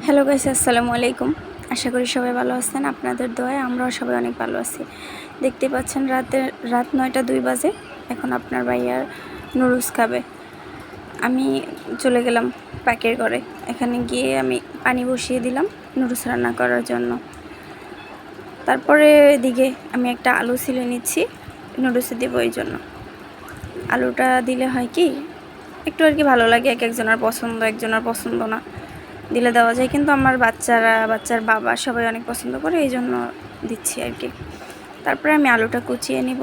Hello guys, আসসালামু আলাইকুম। আশা করি সবাই ভালো আছেন। আপনাদের দোয়ায় আমরাও সবাই অনেক ভালো আছি। দেখতে পাচ্ছেন রাত 9টা 2 বাজে। এখন আপনার ভাইয়ার নুডলস খাবে। আমি চলে গেলাম পাকের ঘরে। এখানে গিয়ে আমি পানি বসিয়ে দিলাম নুডলস রান্না করার জন্য। তারপরে এদিকে আমি একটা আলু ছিলে নিচ্ছি নুডলসে দেব। এই জন্য আলুটা দিলে হয় কি একটু আর কি ভালো লাগে। একজনের পছন্দ, একজনের পছন্দ না, দিলে দেওয়া যায়। কিন্তু আমার বাচ্চার বাবা সবাই অনেক পছন্দ করে, এই জন্য দিচ্ছি আর কি। তারপরে আমি আলুটা কুচিয়ে নিব,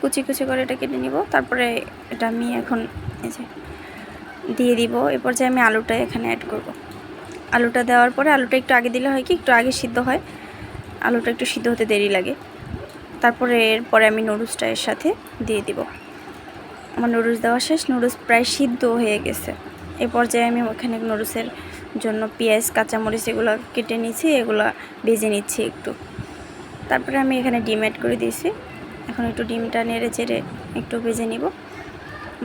কুচি করে এটা কেটে নিব। তারপরে এটা আমি এখন এই যে দিয়ে দিব। এরপর যে আমি আলুটা এখানে অ্যাড করব। আলুটা দেওয়ার পরে আলুটা একটু আগে দিলে হয় কি একটু আগে সিদ্ধ হয়, আলুটা একটু সিদ্ধ হতে দেরি লাগে। তারপরে এরপরে আমি নুডলসটা এর সাথে দিয়ে দিব। আমার নুডলস দেওয়া শেষ, নুডলস প্রায় সিদ্ধ হয়ে গেছে। এই পর্যায়ে আমি ওখানে নুডলসের জন্য পেঁয়াজ কাঁচামরিচ এগুলো কেটে নিয়েছি, এগুলো ভেজে নিচ্ছি একটু। তারপরে আমি এখানে ডিম অ্যাড করে দিয়েছি। এখন একটু ডিমটা নেড়ে চেড়ে একটু ভেজে নিব।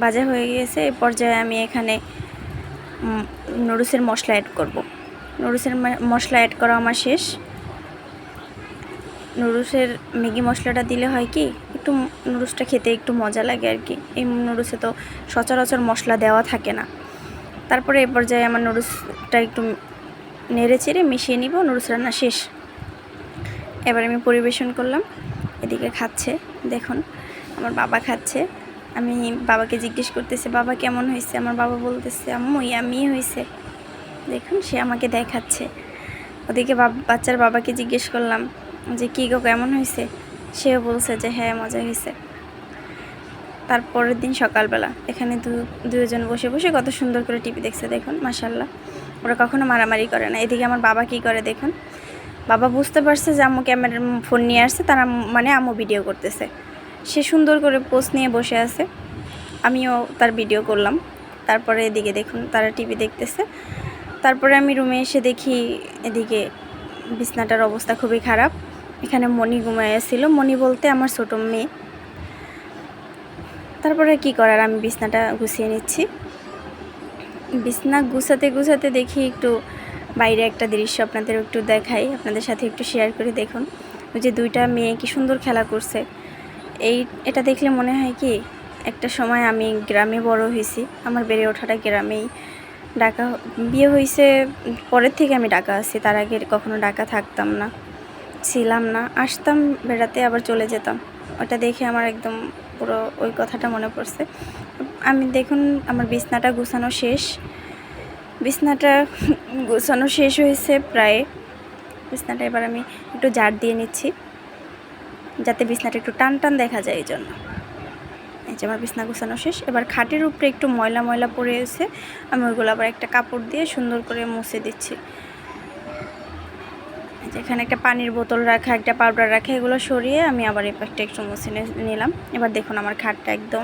ভাজা হয়ে গিয়েছে। এই পর্যায়ে আমি এখানে নুডলসের মশলা অ্যাড করব। নুডলসের মশলা অ্যাড করা আমার শেষ। নুডলসের ম্যাগি মশলাটা দিলে হয় কি একটু নুডলসটা খেতে একটু মজা লাগে আর কি। এই নুডলসে তো সচরাচর মশলা দেওয়া থাকে না। তারপরে এ পর্যায়ে আমার নুডলসটা একটু নেড়ে চেড়ে মিশিয়ে নিব। নুডলস রান্না শেষ। এবার আমি পরিবেশন করলাম। এদিকে খাচ্ছে, দেখুন আমার বাবা খাচ্ছে। আমি বাবাকে জিজ্ঞেস করতেছি বাবা কেমন হয়েছে। আমার বাবা বলতেছে আম্মু ইয়াম্মি হয়েছে। দেখুন সে আমাকে দেখাচ্ছে। ওদিকে বাচ্চার বাবাকে জিজ্ঞেস করলাম যে কী গো কেমন হয়েছে। সেও বলছে যে হ্যাঁ মজা হয়েছে। তারপরের দিন সকালবেলা এখানে দুজন বসে বসে কত সুন্দর করে টিভি দেখছে। দেখুন মাশাআল্লাহ, ওরা কখনো মারামারি করে না। এদিকে আমার বাবা কি করে দেখুন, বাবা বুঝতে পারছে যে আম্মু ক্যামেরা ফোন নিয়ে আসছে, তারা মানে আম্মু ভিডিও করতেছে। সে সুন্দর করে পোজ নিয়ে বসে আছে, আমিও তার ভিডিও করলাম। তারপরে এদিকে দেখুন তারা টিভি দেখতেছে। তারপরে আমি রুমে এসে দেখি এদিকে বিছনাটার অবস্থা খুবই খারাপ। এখানে মনি ঘুমাইয়াছিল, মনি বলতে আমার ছোটো মেয়ে। তারপরে কি করার, আমি বিছনাটা গুছিয়ে নিচ্ছি। বিছনা গুছাতে দেখি একটু বাইরে একটা দৃশ্য আপনাদের একটু দেখাই, আপনাদের সাথে একটু শেয়ার করে দেখুন। ওই যে দুইটা মেয়ে কি সুন্দর খেলা করছে। এটা দেখলে মনে হয় কি একটা সময় আমি গ্রামে বড় হয়েছি, আমার বেড়ে ওঠাটা গ্রামেই। ঢাকা বিয়ে হয়েছে পরের থেকে আমি ঢাকা আছি, তার আগে কখনো ঢাকা থাকতাম না, ছিলাম না। আসতাম বেড়াতে আবার চলে যেতাম। ওটা দেখে আমার একদম পুরো ওই কথাটা মনে পড়ছে। আমি দেখুন আমার বিছনাটা গুছানো শেষ। বিছনাটা গুছানো শেষ হয়েছে প্রায়। বিছনাটা এবার আমি একটু ঝাড় দিয়ে নিচ্ছি যাতে বিছনাটা একটু টান টান দেখা যায়। এই জন্য এই যে আমার বিছনা গুছানো শেষ। এবার খাটের উপরে একটু ময়লা পড়ে এসে আমি ওইগুলো আবার একটা কাপড় দিয়ে সুন্দর করে মুছে দিচ্ছি। যেখানে একটা পানির বোতল রাখা, একটা পাউডার রাখা, এগুলো সরিয়ে আমি আবার এই পাশটা একটু মুছে নিলাম। এবার দেখুন আমার খাটটা একদম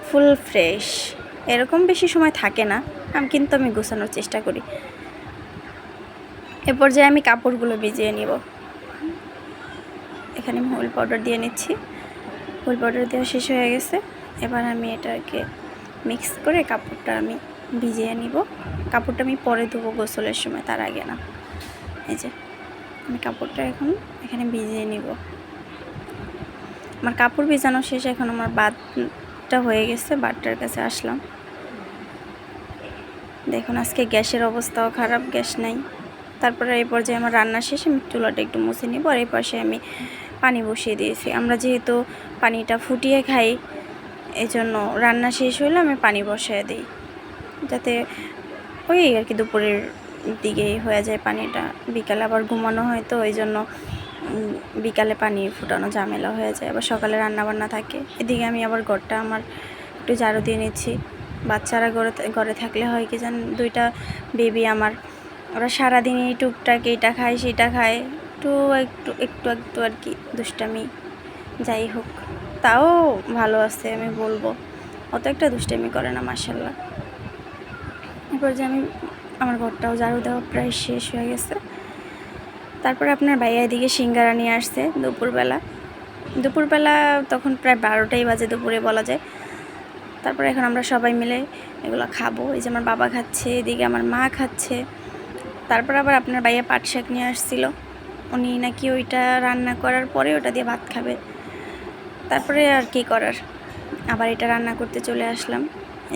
ফুল ফ্রেশ। এরকম বেশি সময় থাকে না, কিন্তু আমি গোছানোর চেষ্টা করি। এরপর যে আমি কাপড়গুলো ভিজিয়ে নিব। এখানে আমি হুইল পাউডার দিয়ে নিচ্ছি। হুইল পাউডার দেওয়া শেষ হয়ে গেছে। এবার আমি এটাকে মিক্স করে কাপড়টা আমি ভিজিয়ে নিব। কাপড়টা আমি পরে ধোবো গোসলের সময়, তার আগে না। এই যে আমি কাপড়টা এখন এখানে ভিজিয়ে নিব। আমার কাপড় ভিজানো শেষ। এখন আমার বাতটা হয়ে গেছে, বাতটার কাছে আসলাম। দেখুন আজকে গ্যাসের অবস্থাও খারাপ, গ্যাস নাই। তারপরে এই পর্যায়ে আমার রান্না শেষ, আমি চুলাটা একটু মুছে নিব। আর এই পাশে আমি পানি বসিয়ে দিয়েছি। আমরা যেহেতু পানিটা ফুটিয়ে খাই, এই জন্য রান্না শেষ হলে আমি পানি বসিয়ে দিই, যাতে ওই আর কি দুপুরের দিকেই হয়ে যায় পানিটা। বিকালে আবার ঘুমানো হয়, তো ওই জন্য বিকালে পানি ফুটানো ঝামেলা হয়ে যায়, আবার সকালে রান্নাবান্না থাকে। এদিকে আমি আবার ঘরটা আমার একটু ঝাড়ু দিয়ে নিচ্ছি। বাচ্চারা ঘরে থাকলে হয় কি জান, দুইটা বেবি আমার, ওরা সারাদিনই টুকটাক এইটা খায় সেটা খায়, একটু আর কি দুষ্টামি। যাই হোক, তাও ভালো আছে আমি বলবো, অত একটা দুষ্টামি করে না মাশাআল্লাহ। এরপর যে আমি আমার ঘরটাও ঝাড়ু দেওয়া প্রায় শেষ হয়ে গেছে। তারপরে আপনার ভাইয়া এদিকে সিঙ্গারা নিয়ে আসছে দুপুরবেলা তখন প্রায় 12টাই বাজে দুপুরে বলা যায়। তারপরে এখন আমরা সবাই মিলে এগুলো খাবো। এই যে আমার বাবা খাচ্ছে, এদিকে আমার মা খাচ্ছে। তারপর আবার আপনার ভাইয়া পাট শাক নিয়ে আসছিল, উনি নাকি ওইটা রান্না করার পরে ওটা দিয়ে ভাত খাবে। তারপরে আর কি করার, আবার এটা রান্না করতে চলে আসলাম।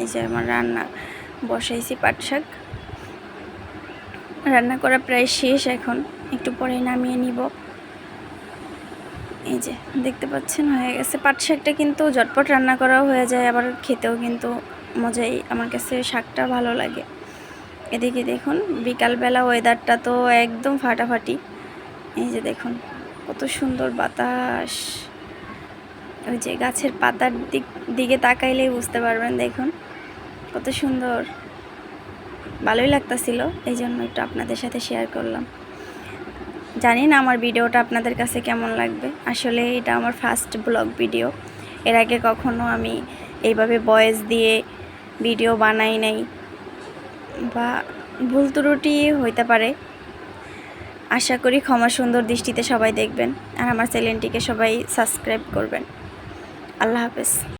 এই যে আমার রান্না বসাইছি, পাট শাক রান্না করা প্রায় শেষ, এখন একটু পরে নামিয়ে নিব। এই যে দেখতে পাচ্ছেন হয়ে গেছে। পাট শাকটা কিন্তু ঝটপট রান্না করাও হয়ে যায়, আবার খেতেও কিন্তু মজাই, আমার কাছে শাকটা ভালো লাগে। এদিকে দেখুন বিকালবেলা ওয়েদারটা তো একদম ফাটাফাটি। এই যে দেখুন কত সুন্দর বাতাস, ওই যে গাছের পাতার দিকে তাকাইলেই বুঝতে পারবেন, দেখুন কত সুন্দর, ভালোই লাগতাছিল, এই জন্য একটু আপনাদের সাথে শেয়ার করলাম। জানি না আমার ভিডিওটা আপনাদের কাছে কেমন লাগবে। আসলে এটা আমার ফার্স্ট ব্লগ ভিডিও, এর আগে কখনো আমি এইভাবে ভয়েস দিয়ে ভিডিও বানাই নাই, বা ভুল ত্রুটি হইতে পারে। আশা করি ক্ষমা সুন্দর দৃষ্টিতে সবাই দেখবেন, আর আমার চ্যানেলটিকে সবাই সাবস্ক্রাইব করবেন। আল্লাহ হাফেজ।